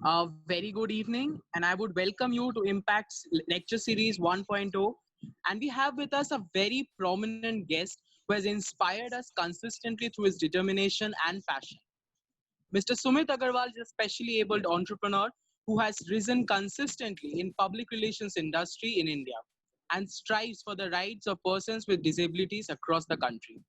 A very good evening, and I would welcome you to Impact's Lecture Series 1.0. And we have with us a very prominent guest who has inspired us consistently through his determination and passion. Mr. Sumit Agarwal is a specially abled entrepreneur who has risen consistently in public relations industry in India and strives for the rights of persons with disabilities across the country.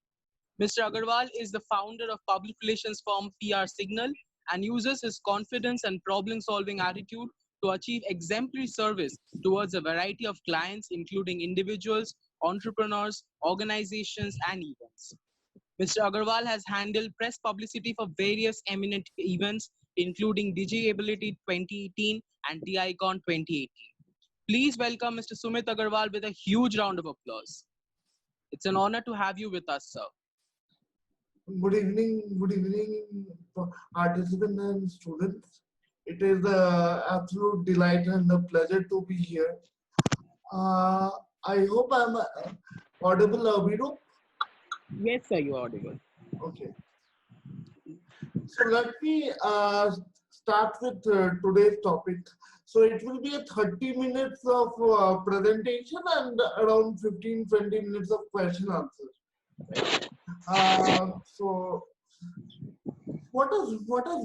Mr. Agarwal is the founder of public relations firm PR Signal and uses his confidence and problem-solving attitude to achieve exemplary service towards a variety of clients, including individuals, entrepreneurs, organizations, and events. Mr. Agarwal has handled press publicity for various eminent events, including DigiAbility 2018 and DICON 2018. Please welcome Mr. Sumit Agarwal with a huge round of applause. It's an honor to have you with us, sir. Good evening, participants and students. It is an absolute delight and a pleasure to be here. I hope I'm audible, Abhiru. Yes, sir, you are audible. Okay. So let me start with today's topic. So it will be a 30 minutes of presentation and around 15-20 minutes of question answer. So what is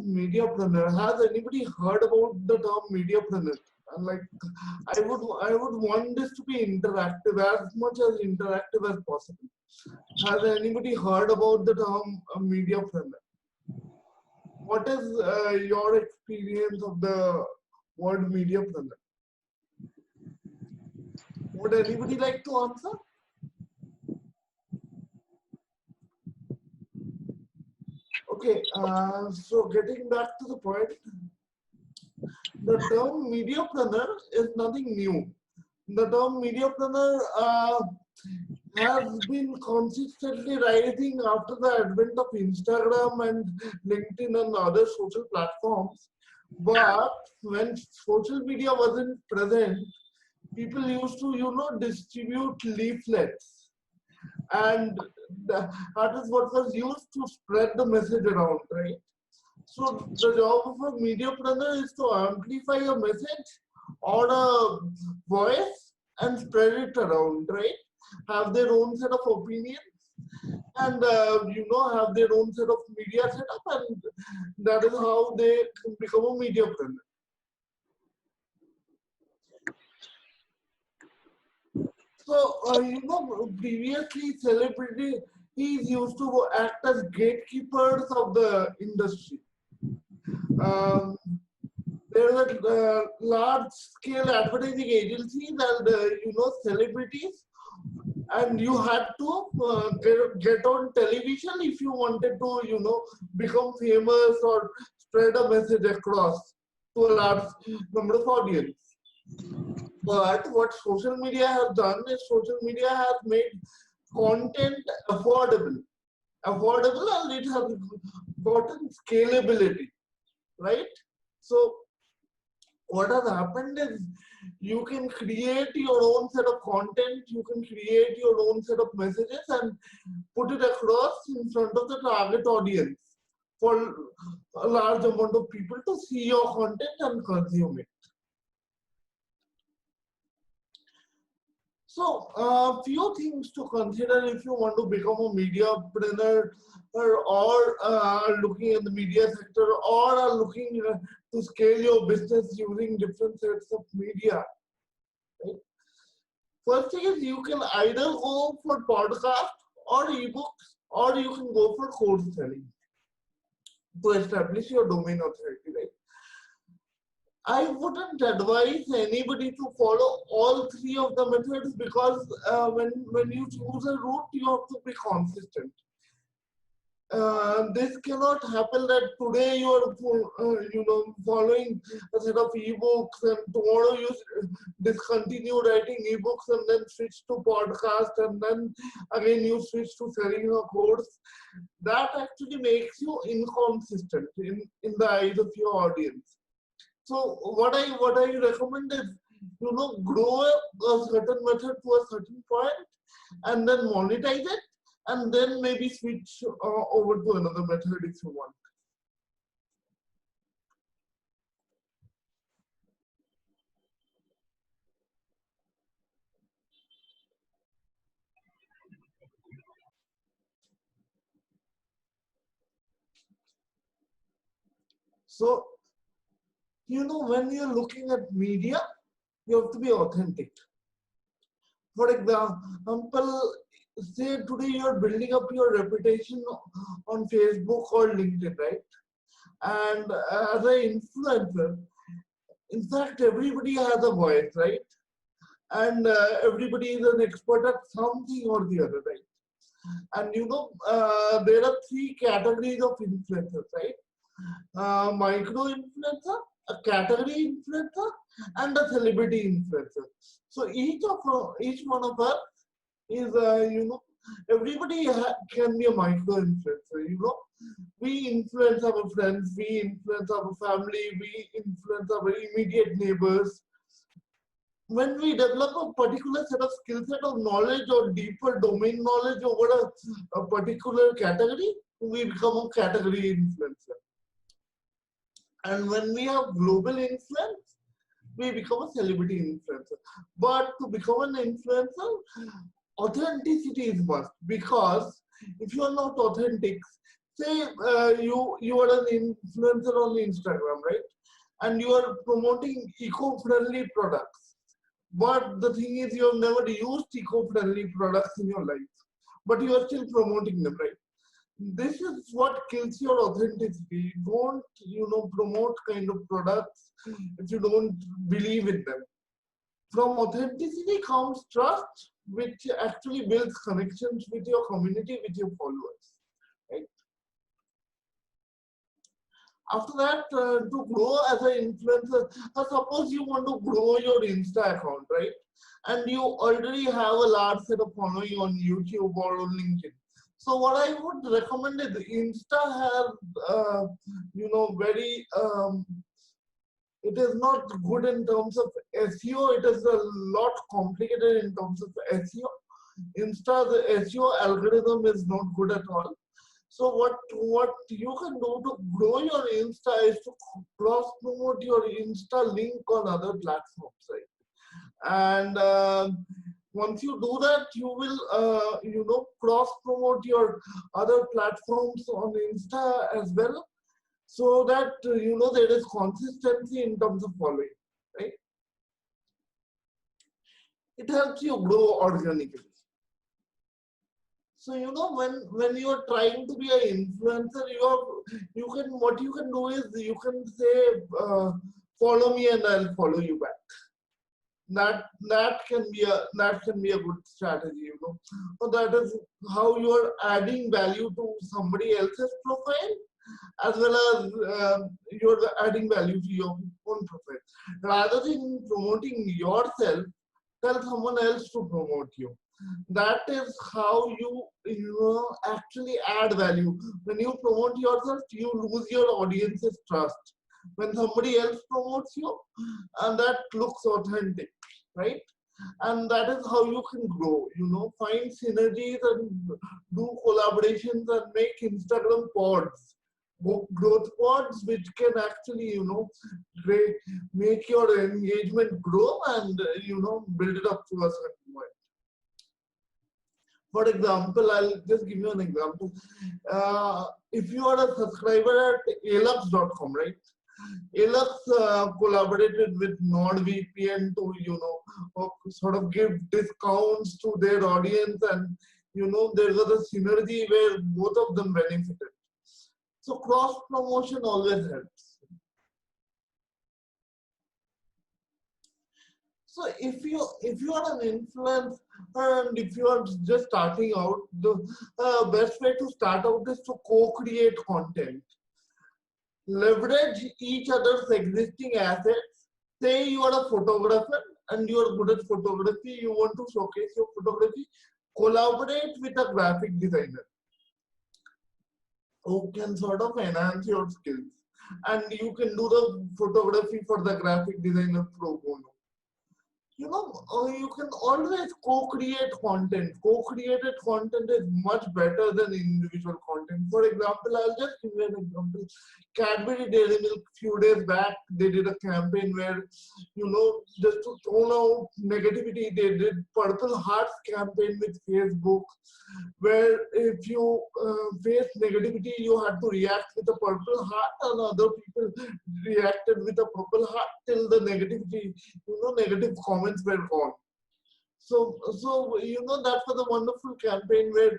mediapreneur? Has anybody heard about the term mediapreneur? And like, I would want this to be interactive, as much as interactive as possible. Has anybody heard about the term mediapreneur? What is your experience of the word mediapreneur? Would anybody like to answer? Okay, so getting back to the point, the term mediapreneur is nothing new. The term mediapreneur has been consistently rising after the advent of Instagram and LinkedIn and other social platforms. But when social media wasn't present, people used to, distribute leaflets. And that is what was used to spread the message around, right? So the job of a mediapreneur is to amplify a message or a voice and spread it around, right? Have their own set of opinions and have their own set of media setup, and that is how they become a mediapreneur. So, previously celebrities used to act as gatekeepers of the industry. Um, there were large-scale advertising agencies and celebrities, and you had to get on television if you wanted to become famous or spread a message across to a large number of audience. But what social media has done is social media has made content affordable, and it has gotten scalability, right? So what has happened is you can create your own set of content, you can create your own set of messages and put it across in front of the target audience for a large amount of people to see your content and consume it. So, a few things to consider if you want to become a mediapreneur or looking at the media sector or are looking to scale your business using different sets of media. Right? First thing is you can either go for podcast or ebooks, or you can go for course selling to establish your domain authority, right? I wouldn't advise anybody to follow all three of the methods, because when you choose a route, you have to be consistent. This cannot happen that today you are following a set of ebooks and tomorrow you discontinue writing ebooks and then switch to podcast and then again you switch to selling a course. That actually makes you inconsistent in the eyes of your audience. So what I recommend is grow a certain method to a certain point and then monetize it, and then maybe switch over to another method if you want. So, when you're looking at media, you have to be authentic. For example, say today you're building up your reputation on Facebook or LinkedIn, right? And as an influencer, in fact, everybody has a voice, right? And everybody is an expert at something or the other, right? And there are three categories of influencers, right? Micro influencer, a category influencer, and a celebrity influencer. So each one of us is everybody can be a micro influencer. We influence our friends, we influence our family, we influence our immediate neighbors. When we develop a particular set of skill set of knowledge or deeper domain knowledge over a particular category, we become a category influencer. And when we have global influence, we become a celebrity influencer. But to become an influencer, authenticity is must, because if you are not authentic, say you are an influencer on Instagram, right? And you are promoting eco-friendly products. But the thing is, you have never used eco-friendly products in your life, but you are still promoting them, right? This is what kills your authenticity. Don't, promote kind of products if you don't believe in them. From authenticity comes trust, which actually builds connections with your community, with your followers, right? After that, to grow as an influencer, suppose you want to grow your Insta account, right? And you already have a large set of following on YouTube or on LinkedIn. So what I would recommend is Insta has, very, it is not good in terms of SEO. It is a lot complicated in terms of SEO. The SEO algorithm is not good at all. So what you can do to grow your Insta is to cross promote your Insta link on other platforms, right? And once you do that, you will cross promote your other platforms on Insta as well, so that there is consistency in terms of following, right? It helps you grow organically. So when you are trying to be an influencer, what you can do is you can say, follow me and I'll follow you back. That can be a good strategy. So that is how you are adding value to somebody else's profile, as well as you're adding value to your own profile. Rather than promoting yourself, tell someone else to promote you. That is how you actually add value. When you promote yourself, you lose your audience's trust. When somebody else promotes you, and that looks authentic, right? And that is how you can grow. Find synergies and do collaborations and make Instagram pods, growth pods, which can actually make your engagement grow and build it up to a certain point. For example, I'll just give you an example. If you are a subscriber at alux.com, right? Alux collaborated with NordVPN to sort of give discounts to their audience, and there was a synergy where both of them benefited. So cross promotion always helps. So if you are an influencer and if you are just starting out, the best way to start out is to co-create content. Leverage each other's existing assets. Say you are a photographer and you are good at photography, you want to showcase your photography, collaborate with a graphic designer who can sort of enhance your skills. And you can do the photography for the graphic designer pro bono. you can always co-create content. Co-created content is much better than individual content. For example, I'll just give you an example. Cadbury Dairy Milk, few days back, they did a campaign where, just to tone out negativity, they did Purple Hearts campaign with Facebook, where if you face negativity, you had to react with a purple heart, and other people reacted with a purple heart till the negativity, negative comments were gone. So that was a wonderful campaign where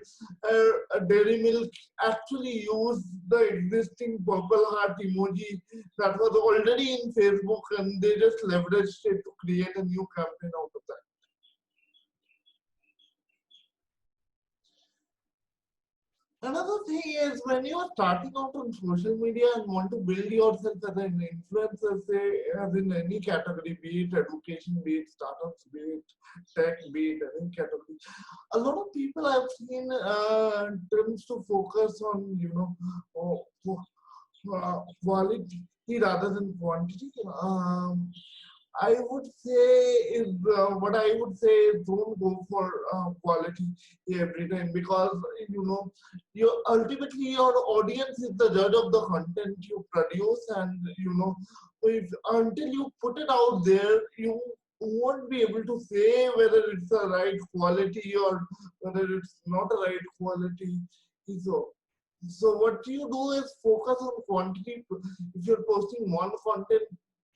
Dairy Milk actually used the existing purple heart emoji that was already in Facebook, and they just leveraged it to create a new campaign out of that. Another thing is when you are starting out on social media and want to build yourself as an influencer, say as in any category, be it education, be it startups, be it tech, be it any category, a lot of people I've seen tends to focus on quality rather than quantity. I would say is what I would say is don't go for quality every time, because you ultimately your audience is the judge of the content you produce, and if until you put it out there, you won't be able to say whether it's the right quality or whether it's not the right quality. So what you do is focus on quantity. If you're posting one content,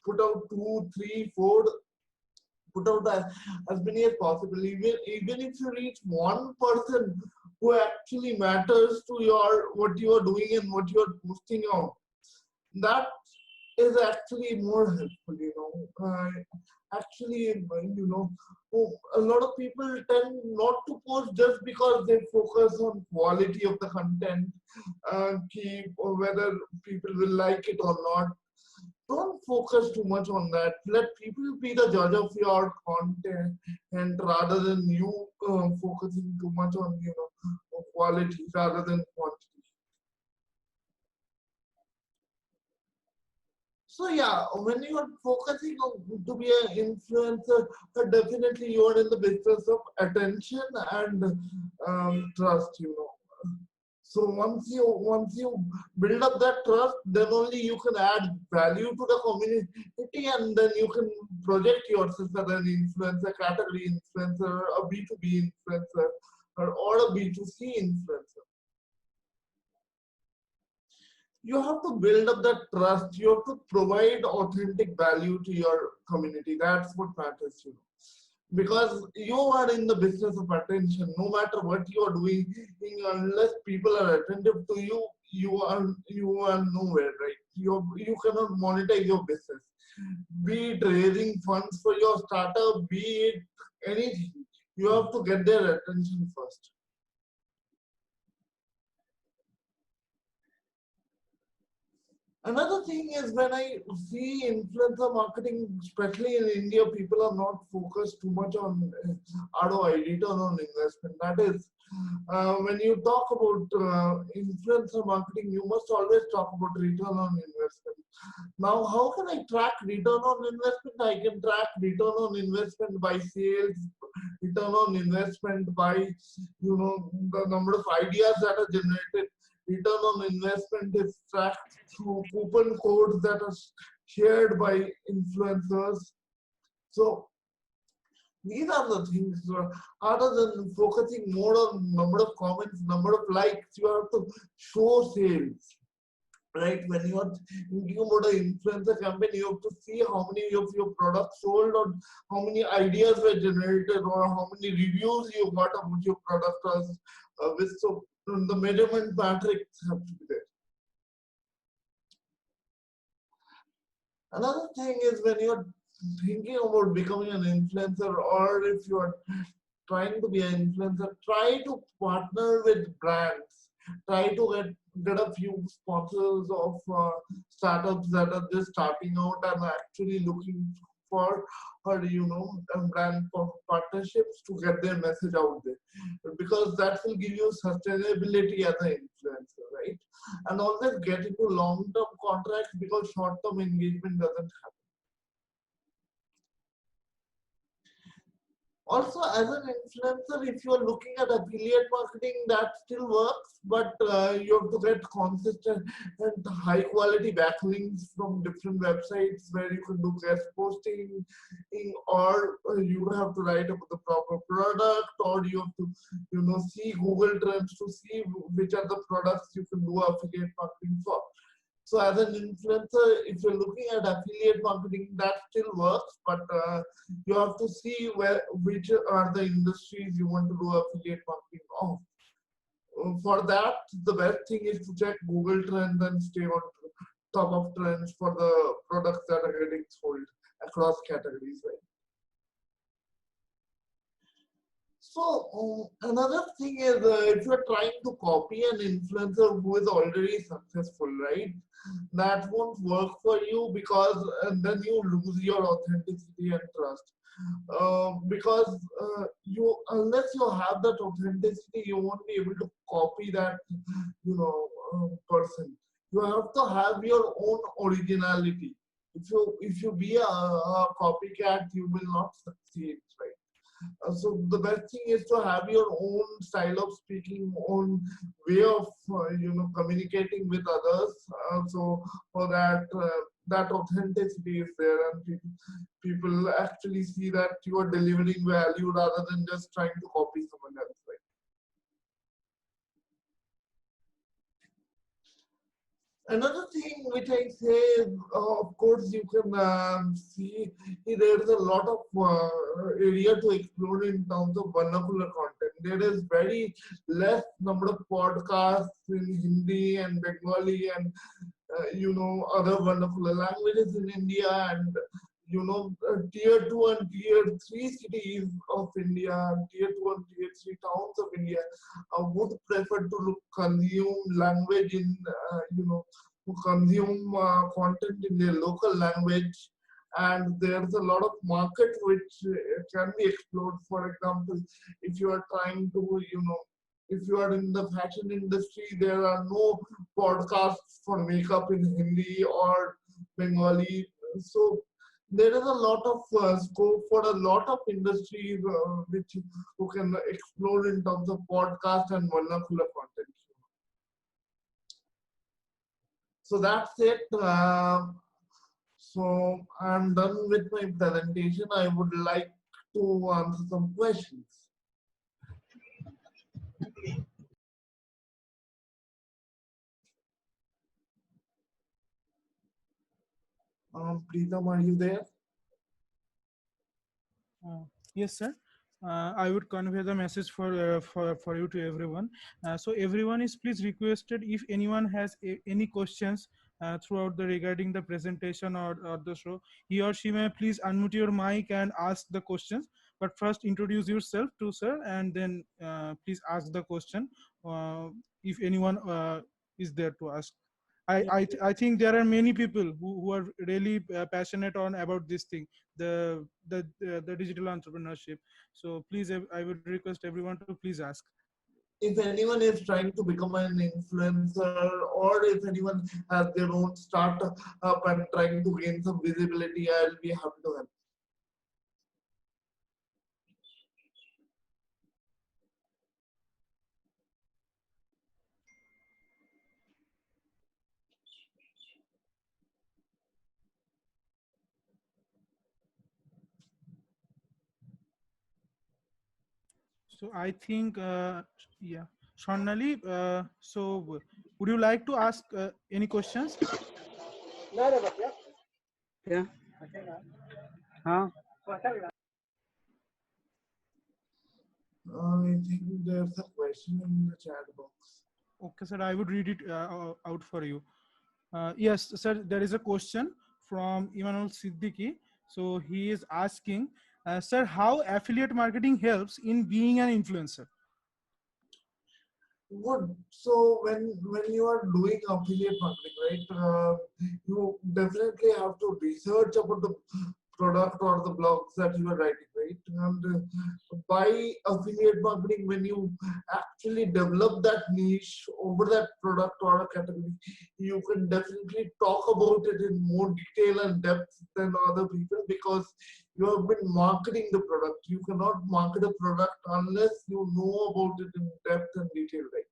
put out two, three, four, put out as many as possible. Even if you reach one person who actually matters to your what you are doing and what you are posting out, that is actually more helpful. Actually, a lot of people tend not to post just because they focus on quality of the content, whether people will like it or not. Don't focus too much on that. Let people be the judge of your content, and rather than you focusing too much on quality rather than quantity. So yeah, when you are focusing on to be an influencer, definitely you are in the business of attention and trust. So once you build up that trust, then only you can add value to the community, and then you can project yourself as an influencer, category influencer, a B2B influencer, or a B2C influencer. You have to build up that trust. You have to provide authentic value to your community. That's what matters, because you are in the business of attention. No matter what you are doing, unless people are attentive to you, you are nowhere, right? You cannot monetize your business. Be it raising funds for your startup, be it anything. You have to get their attention first. Another thing is when I see influencer marketing, especially in India, people are not focused too much on ROI, return on investment. That is, when you talk about influencer marketing, you must always talk about return on investment. Now, how can I track return on investment? I can track return on investment by sales, return on investment by the number of ideas that are generated. Return on investment is tracked through coupon codes that are shared by influencers. So these are the things. Other than focusing more on number of comments, number of likes, you have to show sales. Right, when you are thinking about an influencer campaign, you have to see how many of your products sold, or how many ideas were generated, or how many reviews you got about your product. So the measurement matrix have to be there. Another thing is when you're thinking about becoming an influencer, or if you're trying to be an influencer, try to partner with brands. Try to get a few sponsors of startups that are just starting out and actually looking for brand partnerships to get their message out there, because that will give you sustainability as an influencer, right? And always get into long-term contracts, because short-term engagement doesn't happen. Also, as an influencer, if you are looking at affiliate marketing, that still works, but you have to get consistent and high quality backlinks from different websites where you can do guest posting, or you have to write about the proper product, or you have to, see Google Trends to see which are the products you can do affiliate marketing for. So as an influencer, if you're looking at affiliate marketing, that still works, but you have to see which are the industries you want to do affiliate marketing of. For that, the best thing is to check Google Trends and stay on top of trends for the products that are getting sold across categories, right? So another thing is if you're trying to copy an influencer who is already successful, right? That won't work for you because then you lose your authenticity and trust. Because unless you have that authenticity, you won't be able to copy that, person. You have to have your own originality. If you be a copycat, you will not succeed, right? So the best thing is to have your own style of speaking, own way of communicating with others. So for that that authenticity is there, and people actually see that you are delivering value rather than just trying to copy someone else. Right? Another thing which I say, of course, you can see there is a lot of area to explore in terms of vernacular content. There is very less number of podcasts in Hindi and Bengali and other vernacular languages in India, and tier 2 and tier 3 cities of India, and tier 2 and tier 3 towns of India would prefer to consume language in, to consume content in their local language. And there's a lot of market which can be explored. For example, if you are trying to, if you are in the fashion industry, there are no podcasts for makeup in Hindi or Bengali. So there is a lot of scope for a lot of industries which you can explore in terms of podcast and vernacular content. So that's it. So I'm done with my presentation. I would like to answer some questions. Preetham, are you there? Yes, sir. I would convey the message for you to everyone. So everyone is please requested, if anyone has any questions throughout the regarding the presentation or the show, he or she may please unmute your mic and ask the questions. But first introduce yourself to sir, and then please ask the question if anyone is there to ask. I think there are many people who are really passionate on about this thing, the digital entrepreneurship. So please, I would request everyone to please ask. If anyone is trying to become an influencer, or if anyone has their own startup and trying to gain some visibility, I'll be happy to help. So I think, yeah, Swarnali, so would you like to ask any questions? Yeah. Huh? I think there's a question in the chat box. Okay, sir, I would read it out for you. Yes, sir, there is a question from Emmanuel Siddiqui. So he is asking, sir, how affiliate marketing helps in being an influencer? Good. So when you are doing affiliate marketing, right, you definitely have to research about the product or the blogs that you are writing, right? And by affiliate marketing, when you actually develop that niche over that product or a category, you can definitely talk about it in more detail and depth than other people, because you have been marketing the product. You cannot market a product unless you know about it in depth and detail, right?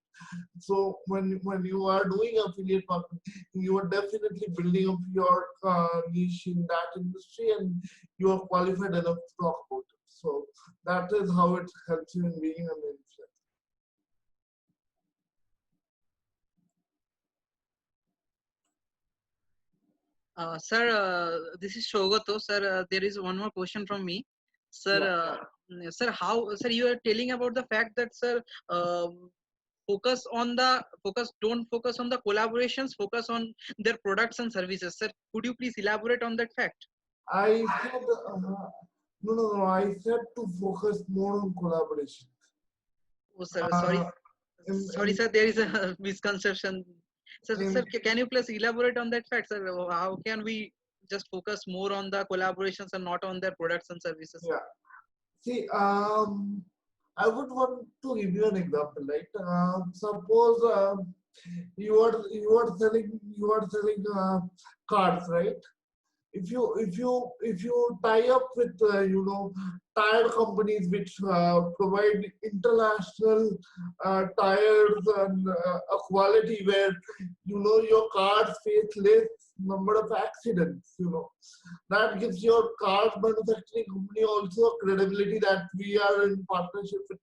So when you are doing affiliate marketing, you are definitely building up your niche in that industry, and you are qualified enough to talk about it. So that is how it helps you in being an influencer. Sir, this is Shogoto. Sir, there is one more question from me. Sir, sir, sir, you are telling about the fact that, sir, don't focus on the collaborations, focus on their products and services. Sir, could you please elaborate on that fact? I said, no. I said to focus more on collaboration. Oh, sir, sorry. Sorry, sir, there is a misconception. Sir, can you please elaborate on that fact, sir? How can we just focus more on the collaborations and not on their products and services? Yeah. See, I would want to give you an example, right? Suppose you are selling cars, right? If you tie up with tire companies which provide international tires and a quality where your cars face less number of accidents, that gives your car manufacturing company also a credibility that we are in partnership with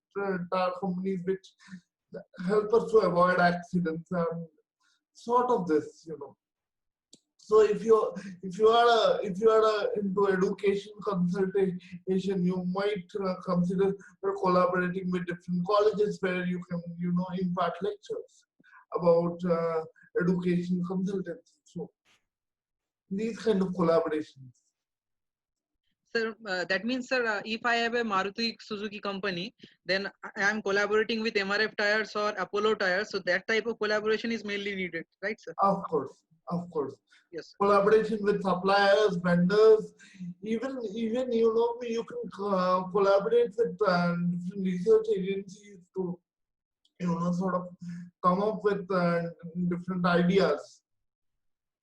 tire companies which help us to avoid accidents and sort of this. So if you are into education consultation, you might consider collaborating with different colleges where you can impart lectures about education consultancy. So these kind of collaborations. Sir, that means, sir, if I have a Maruti Suzuki company, then I am collaborating with MRF tires or Apollo tires. So that type of collaboration is mainly needed, right, sir? Of course. Yes. Collaboration with suppliers, vendors, even you can collaborate with different research agencies to sort of come up with different ideas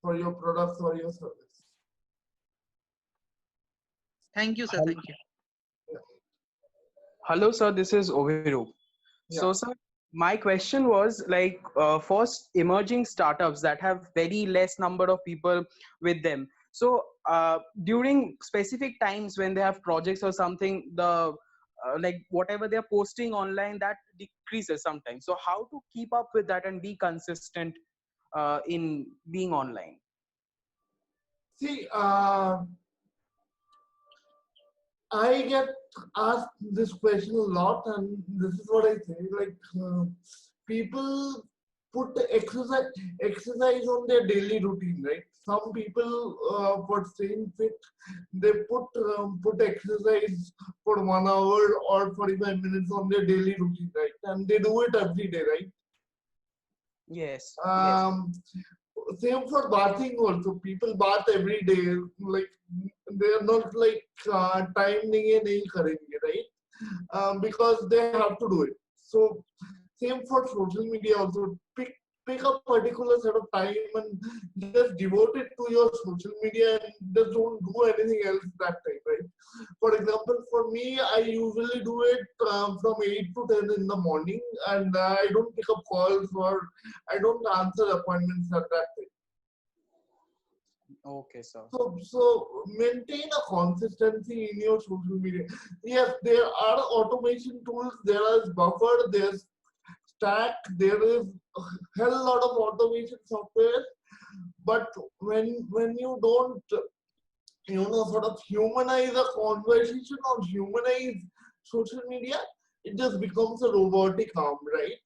for your products or your service. Thank you, sir. Thank you. Hello, sir. This is Oviru. So, sir, my question was like first emerging startups that have very less number of people with them. So, during specific times when they have projects or something, the like whatever they're posting online that decreases sometimes. So, how to keep up with that and be consistent in being online? See, I get asked this question a lot, and this is what I say. Like, people put exercise on their daily routine, right? Some people, for staying fit, they put exercise for 1 hour or 45 minutes on their daily routine, right? And they do it every day, right? Yes. Same for bathing also. People bath every day. Like, they are not like time nahi karenge, right? Because they have to do it. So same for social media also. Pick a particular set of time and just devote it to your social media and just don't do anything else that time, right? For example, for me, I usually do it from 8 to 10 in the morning, and I don't pick up calls or I don't answer appointments at that time. Okay, sir. So maintain a consistency in your social media. Yes, there are automation tools. There is Buffer. There's Stack. There is a hell lot of automation software. But when you don't sort of humanize a conversation or humanize social media, it just becomes a robotic arm, right?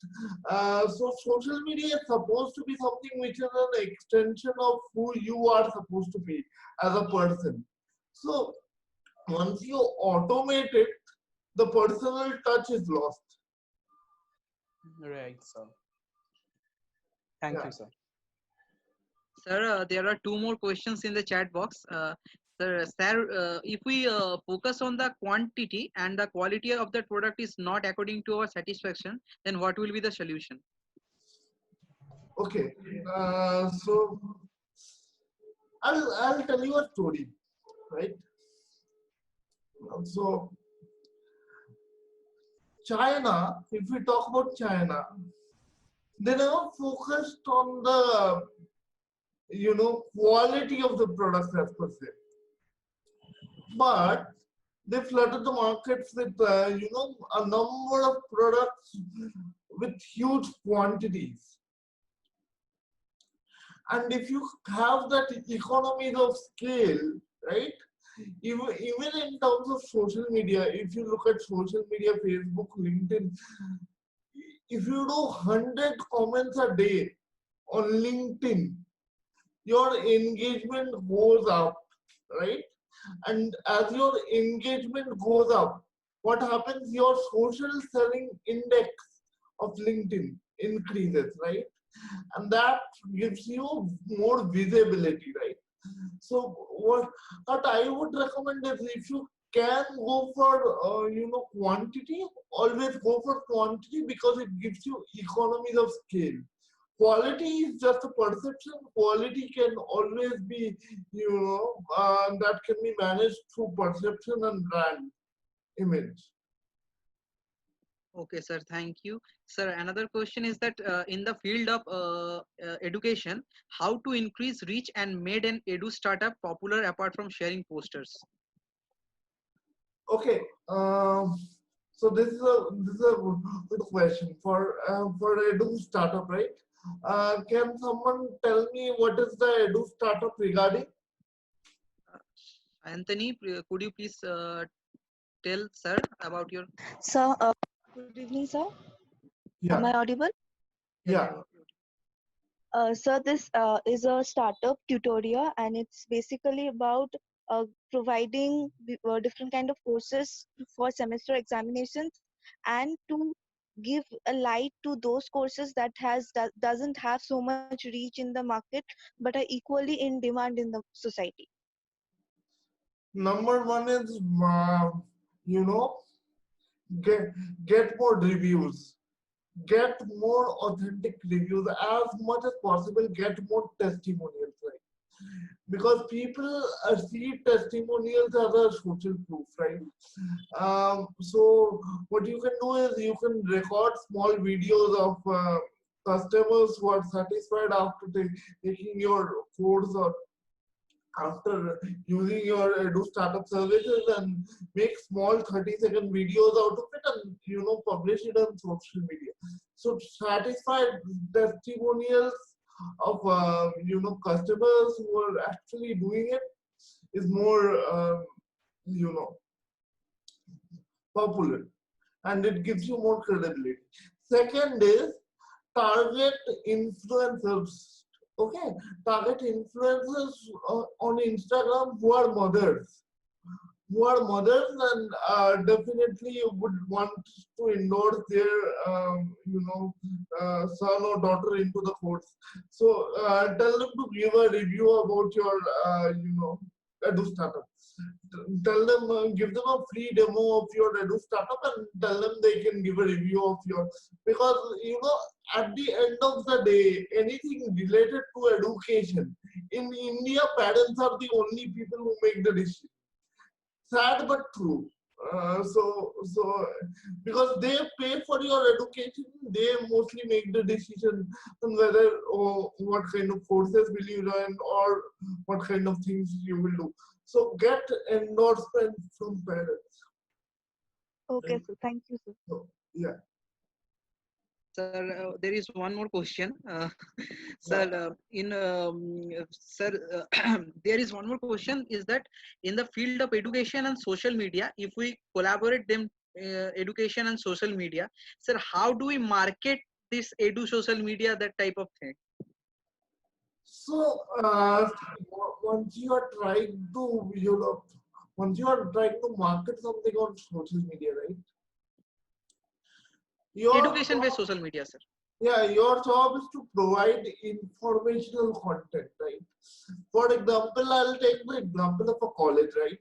So social media is supposed to be something which is an extension of who you are supposed to be as a person. So once you automate it, the personal touch is lost. Right, sir. Thank you, sir. Sir, there are two more questions in the chat box. Sir, if we focus on the quantity and the quality of the product is not according to our satisfaction, then what will be the solution? Okay, so I'll tell you a story, right? So China, if we talk about China, they never focused on the quality of the products as per se, but they flooded the markets with a number of products with huge quantities. And if you have that economies of scale, right? Even in terms of social media, if you look at social media, Facebook, LinkedIn, if you do 100 comments a day on LinkedIn, your engagement goes up, right? And as your engagement goes up, what happens? Your social selling index of LinkedIn increases, right? And that gives you more visibility, right? So what I would recommend is, if you can go for quantity, always go for quantity, because it gives you economies of scale. Quality is just a perception. Quality can always be, that can be managed through perception and brand image. Okay, sir. Thank you, sir. Another question is that in the field of education, how to increase reach and made an edu startup popular apart from sharing posters? Okay, so this is a good question for Edu startup, right? Can someone tell me what is the Edu startup regarding? Anthony, could you please tell sir about your? So, good evening, sir. Am Yeah, I audible? yeah. So this is a startup tutorial, and it's basically about providing different kind of courses for semester examinations, and to give a light to those courses that doesn't have so much reach in the market, but are equally in demand in the society. Number one is, you know, get more reviews. Get more authentic reviews as much as possible. Get more testimonials, right? Because people see testimonials as a social proof, right? So what you can do is, you can record small videos of customers who are satisfied after taking your course, or after using your Edu startup services, and make small 30-second videos out of it, and publish it on social media. So satisfied testimonials of customers who are actually doing it is more popular, and it gives you more credibility. Second is, target influencers. Okay, target influencers on Instagram who are mothers. And definitely would want to endorse their son or daughter into the course. So tell them to give a review about your Edu startup. Tell them, give them a free demo of your Edu startup, and tell them they can give a review of your, because at the end of the day, anything related to education in India, parents are the only people who make the decision. Sad but true. So because they pay for your education, they mostly make the decision on whether, what kind of courses will you learn, or what kind of things you will do. So get endorsement from parents. Okay, so thank you, sir. So, yeah. Sir, there is one more question. Sir, sir, there is one more question. Is that in the field of education and social media, if we collaborate them, education and social media, sir, how do we market this edu social media, that type of thing? So once you are trying to market something on social media, right? Education based social media, sir. Yeah, your job is to provide informational content, right? For example, I'll take the example of a college, right?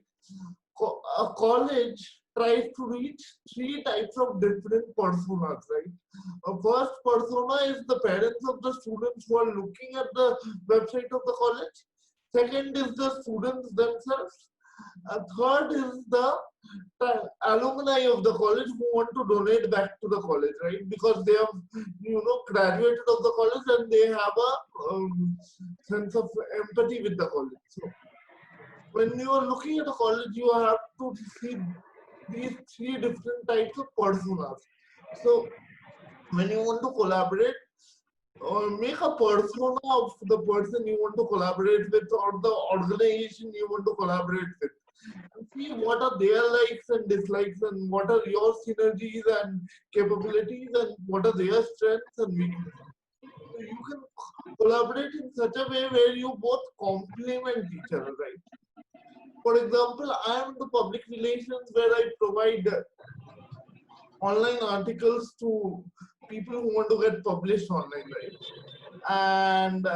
A college tries to reach three types of different personas, right? A first persona is the parents of the students who are looking at the website of the college. Second is the students themselves. Third is the alumni of the college who want to donate back to the college, right? Because they have, graduated of the college and they have a sense of empathy with the college. So when you are looking at a college, you have to see these three different types of personas. So when you want to collaborate, or make a persona of the person you want to collaborate with or the organization you want to collaborate with, and see what are their likes and dislikes and what are your synergies and capabilities and what are their strengths and weaknesses. So you can collaborate in such a way where you both complement each other, right? For example, I am the public relations where I provide online articles to people who want to get published online, right? And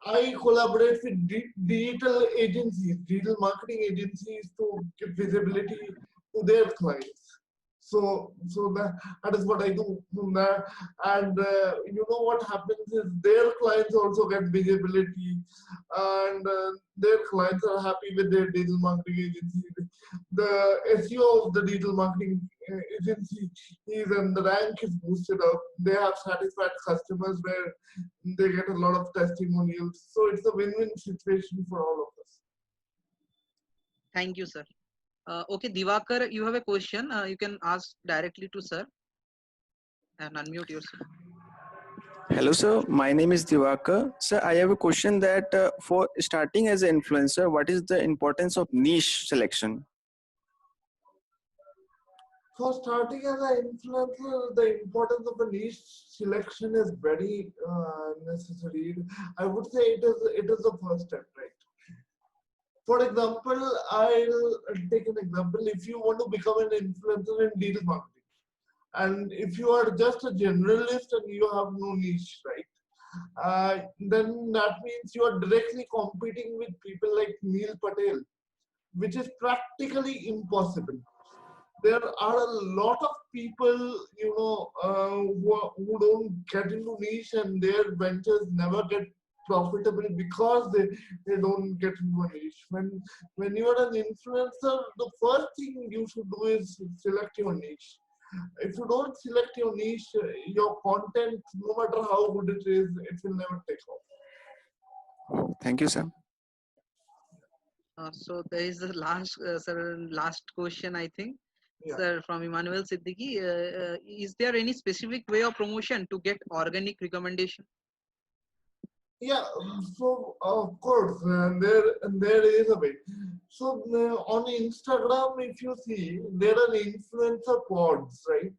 I collaborate with digital agencies, digital marketing agencies to give visibility to their clients. So that is what I do. And you know what happens is their clients also get visibility, and their clients are happy with their digital marketing agency. The SEO of the digital marketing agency is, and the rank is boosted up. They have satisfied customers where they get a lot of testimonials. So it's a win-win situation for all of us. Thank you, sir. Okay, Divakar, you have a question. You can ask directly to sir and unmute yourself. Hello, sir. My name is Divakar. Sir, I have a question that for starting as an influencer, what is the importance of niche selection? For starting as an influencer, the importance of a niche selection is very necessary. I would say it is the first step, right? For example, I'll take an example. If you want to become an influencer in digital marketing, and if you are just a generalist and you have no niche, right? Then that means you are directly competing with people like Neil Patel, which is practically impossible. There are a lot of people, who don't get into niche and their ventures never get profitable because they don't get into a niche. When you are an influencer, the first thing you should do is select your niche. If you don't select your niche, your content, no matter how good it is, it will never take off. Thank you, sir. So there is the last question, I think. Yeah. Sir, from Emmanuel Siddiqui, is there any specific way of promotion to get organic recommendation? Yeah, so of course, there is a way. So on Instagram, if you see, there are influencer pods, right?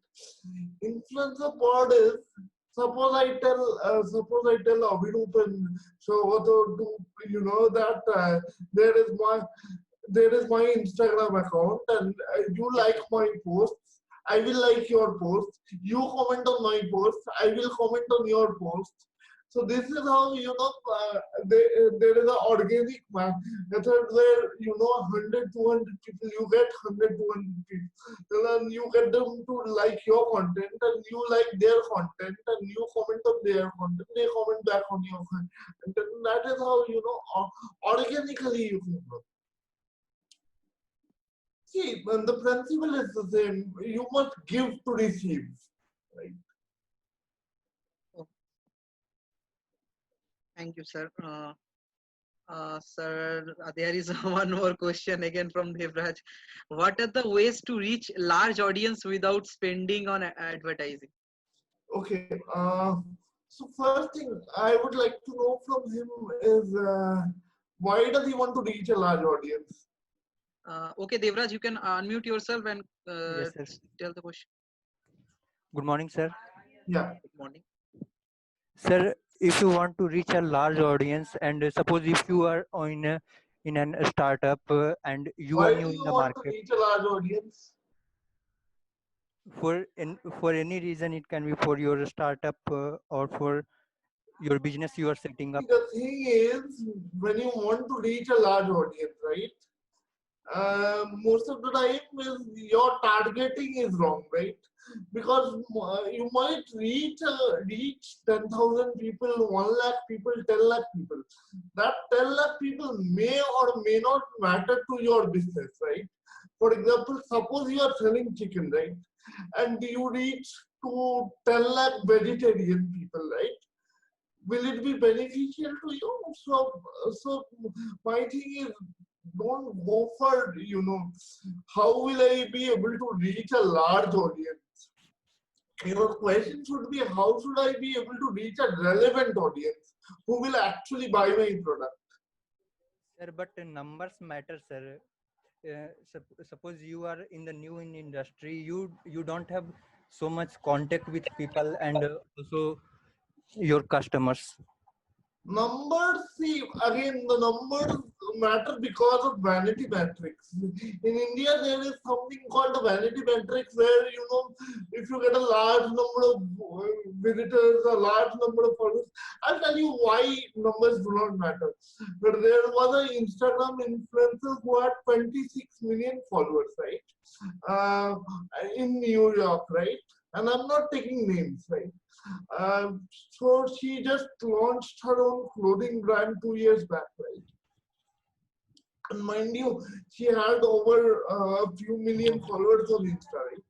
Influencer pod is, suppose I tell Abhirup and Shogato to, that there is my Instagram account and you like my posts. I will like your post. You comment on my post. I will comment on your post. So this is how, there is an organic method where, 100, 200 people, you get 100, 200 people. Then you get them to like your content and you like their content and you comment on their content, they comment back on your content. And that is how, organically you can grow. See, and the principle is the same. You must give to receive, right? Thank you, sir. Sir, there is one more question again from Devraj. What are the ways to reach large audience without spending on advertising? Okay. So first thing I would like to know from him is why does he want to reach a large audience? Okay, Devraj, you can unmute yourself and Yes, tell the question. good morning, sir. Yeah. Good morning. Sir, if you want to reach a large audience, and suppose if you are in a startup and you Why are do new you in the want to market, reach a large audience? for any reason, it can be for your startup or for your business you are setting up. The thing is, when you want to reach a large audience, right? Most of the time is your targeting is wrong, right? Because you might reach 10,000 people, 1 lakh people, 10 lakh people. That 10 lakh people may or may not matter to your business, right? For example, suppose you are selling chicken, right? And you reach to 10 lakh vegetarian people, right? Will it be beneficial to you? So my thing is, don't go for, how will I be able to reach a large audience? Your question should be, how should I be able to reach a relevant audience who will actually buy my product? Sir, but numbers matter, sir. Suppose you are in the new in industry, you don't have so much contact with people and also your customers. Numbers, see, again, the numbers matter because of vanity metrics. In India, there is something called a vanity metrics where, if you get a large number of visitors, a large number of followers, I'll tell you why numbers do not matter. But there was an Instagram influencer who had 26 million followers, right? In New York, right? And I'm not taking names, right? So she just launched her own clothing brand 2 years back, right? And mind you, she had over a few million followers on Insta, right?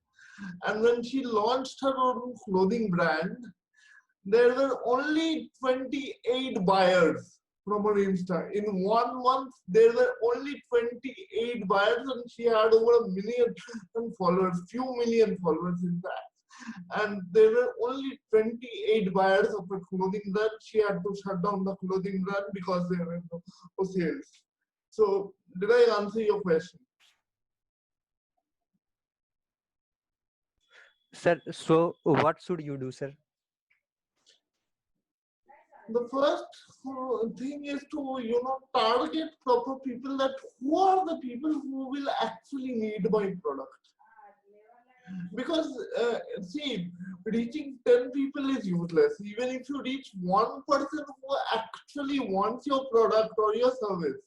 And when she launched her own clothing brand, there were only 28 buyers from her Insta. In 1 month, there were only 28 buyers, and she had over a million followers, few million followers in fact. And there were only 28 buyers of a clothing brand. She had to shut down the clothing brand because there were no sales. So, did I answer your question? Sir, so what should you do, sir? The first thing is to target proper people. That who are the people who will actually need my product. Because see, reaching 10 people is useless. Even if you reach one person who actually wants your product or your service,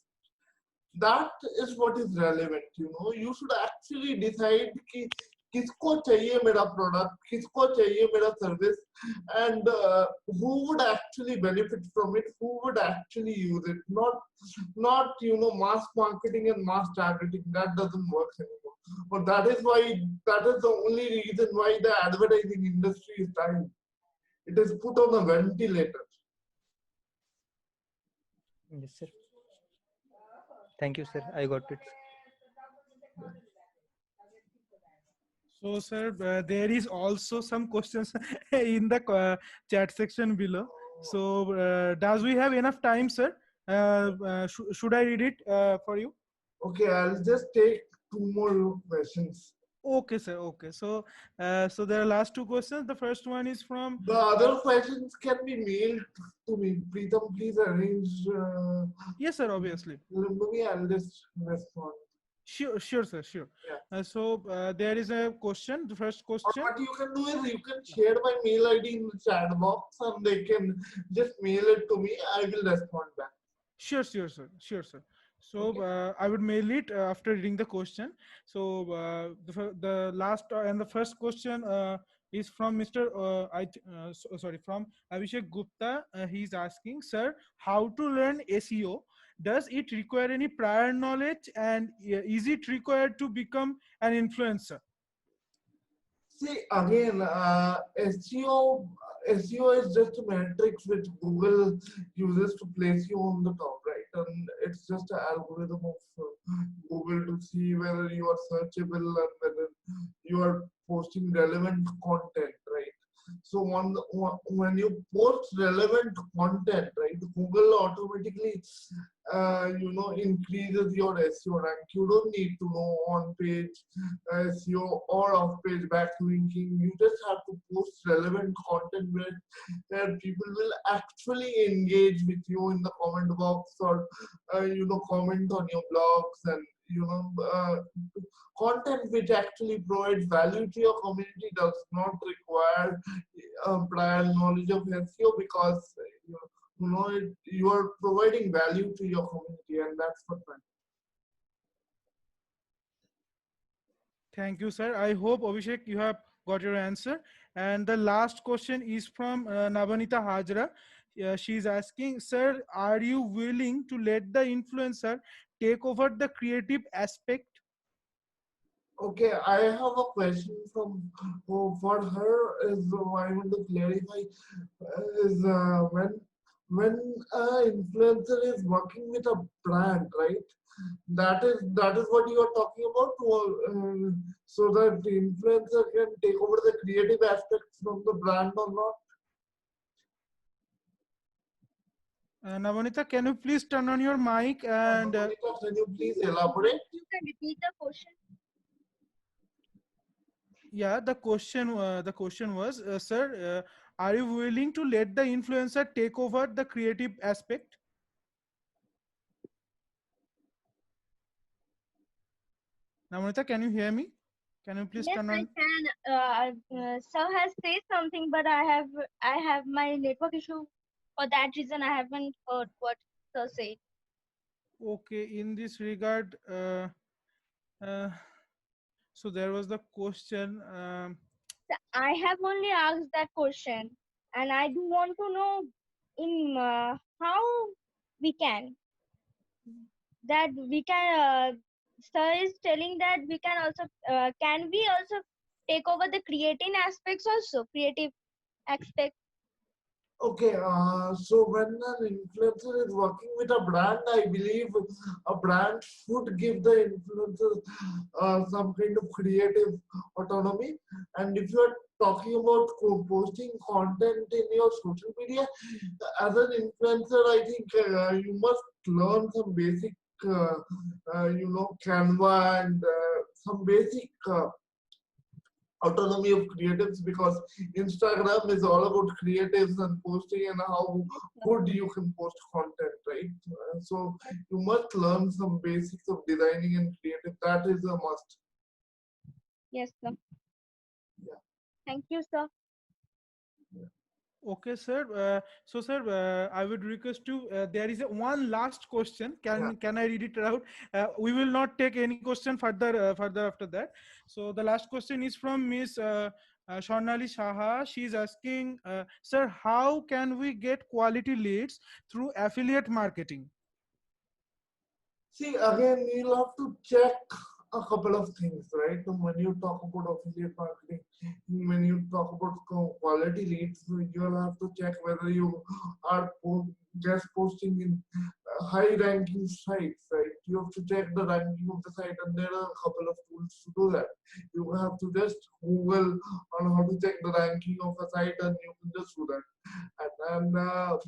that is what is relevant. You should actually decide कि किसको चाहिए मेरा product, किसको चाहिए मेरा service, and who would actually benefit from it, who would actually use it. Not mass marketing and mass targeting. That doesn't work anymore. But that is the only reason why the advertising industry is dying. It is put on a ventilator. Yes, sir. Thank you, sir. I got it. So, sir, there is also some questions in the chat section below. So, does we have enough time, sir? Should I read it for you? Okay, I'll just take 2 more questions. Okay, sir. Okay, so so there are last 2 questions. The first one is from the other questions can be mailed to me. Preetham, please arrange. Yes, sir. Obviously. Maybe I'll just respond. Sure, sir. Sure. Yeah. So there is a question. The first question. Or what you can do is you can share my mail ID in the chat box, and they can just mail it to me. I will respond back. Sure, sir. So okay. I would mail it after reading the question. So the last and the first question is from Mr. From Abhishek Gupta. He's asking, sir, how to learn SEO? Does it require any prior knowledge, and is it required to become an influencer? See, again, SEO is just a matrix which Google uses to place you on the top, right? And it's just an algorithm of Google to see whether you are searchable and whether you are posting relevant content, right? So when you post relevant content, right, Google automatically increases your SEO rank. You don't need to know on-page SEO or off-page backlinking. You just have to post relevant content where people will actually engage with you in the comment box or comment on your blogs and content which actually provides value to your community does not require prior knowledge of SEO, because you are providing value to your community, and that's what matters. Thank you, sir. I hope, Abhishek, you have got your answer. And the last question is from Navanita Hajra. She's asking, sir, are you willing to let the influencer take over the creative aspect? Okay, I have a question for her. Is I want to clarify is when an influencer is working with a brand, right? That is what you are talking about, so that the influencer can take over the creative aspects from the brand or not. Navanita, can you please turn on your mic and Navanita, can you please elaborate? You can repeat the question. yeah, the question was, sir, are you willing to let the influencer take over the creative aspect? Navanita, can you hear me? Can you please Yes, turn I on? can. Sir has said something, but I have my network issue. For that reason, I haven't heard what sir said. Okay, in this regard, uh, so there was the question. I have only asked that question, and I do want to know in how we can sir is telling that we can also can we also take over the creating aspects also creative aspect. Okay, so when an influencer is working with a brand, I believe a brand should give the influencer some kind of creative autonomy. And if you are talking about posting content in your social media, as an influencer, I think you must learn some basic, Canva and some basic autonomy of creatives, because Instagram is all about creatives and posting and how good you can post content, right? So you must learn some basics of designing and creative. That is a must. Yes, sir. Yeah. Thank you, sir. Okay, sir. So, sir, I would request you. There is one last question. Can I read it out? We will not take any question further after that. So, the last question is from Miss Swarnali Shaha. She is asking, sir, how can we get quality leads through affiliate marketing? See, again, you'll have to check a couple of things, right? When you talk about affiliate marketing, when you talk about quality leads, you'll have to check whether you are just posting in high ranking sites, right? You have to check the ranking of the site, and there are a couple of tools to do that. You have to just Google on how to check the ranking of a site, and you can just do that. And a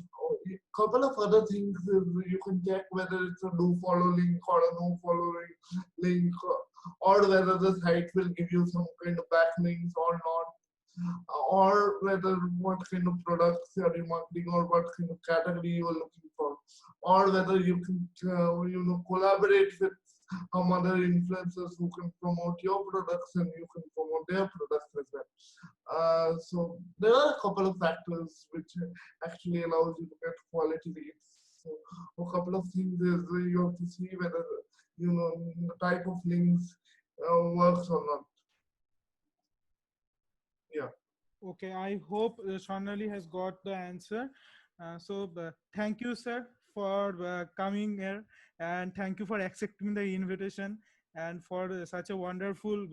couple of other things is you can check whether it's a do follow link or a no follow link, or whether the site will give you some kind of backlinks or not, or whether what kind of products you are marketing or what kind of category you are looking for, or whether you can collaborate with some other influencers who can promote your products and you can promote their products as well. So there are a couple of factors which actually allows you to get quality leads. So a couple of things is you have to see whether the type of links works or not. Yeah. Okay, I hope Swarnali has got the answer. Thank you, sir, for coming here, and thank you for accepting the invitation, and for such a wonderful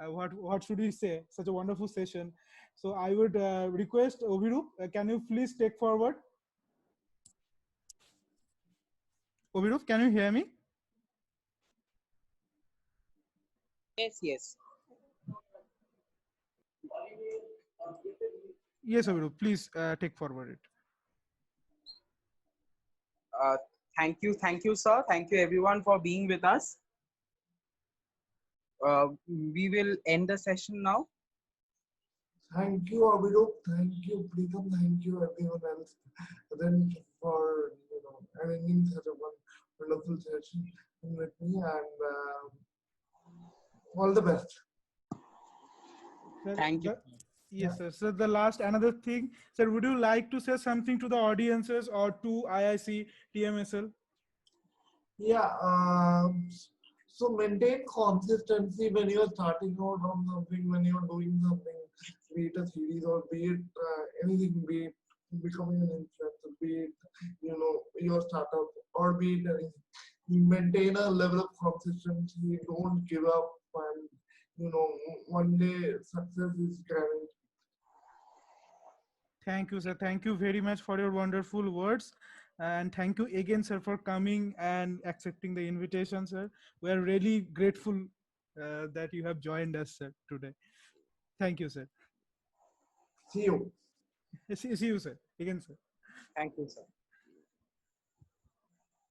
what should we say, such a wonderful session. So I would request Obhirup, can you please take forward? Obhirup, can you hear me? Yes, yes. Yes, Obhirup, please take forward it. Thank you, sir. Thank you, everyone, for being with us. We will end the session now. Thank you, Abhirup. Thank you, Preetham. Thank you, everyone else. Then for arranging such a wonderful wonderful session with me, and all the best. Sir, Thank you. Yes, sir. So the last another thing, sir, would you like to say something to the audiences or to IIC TMSL? Yeah. So maintain consistency when you're starting out on something, when you're doing something, be it a series or be it anything, be it becoming an influencer, be it your startup or be it anything. Maintain a level of consistency. Don't give up, and one day success is guaranteed. Thank you, sir. Thank you very much for your wonderful words. And thank you again, sir, for coming and accepting the invitation, sir. We are really grateful that you have joined us, sir, today. Thank you, sir. See you. See you, sir. Again, sir. Thank you, sir.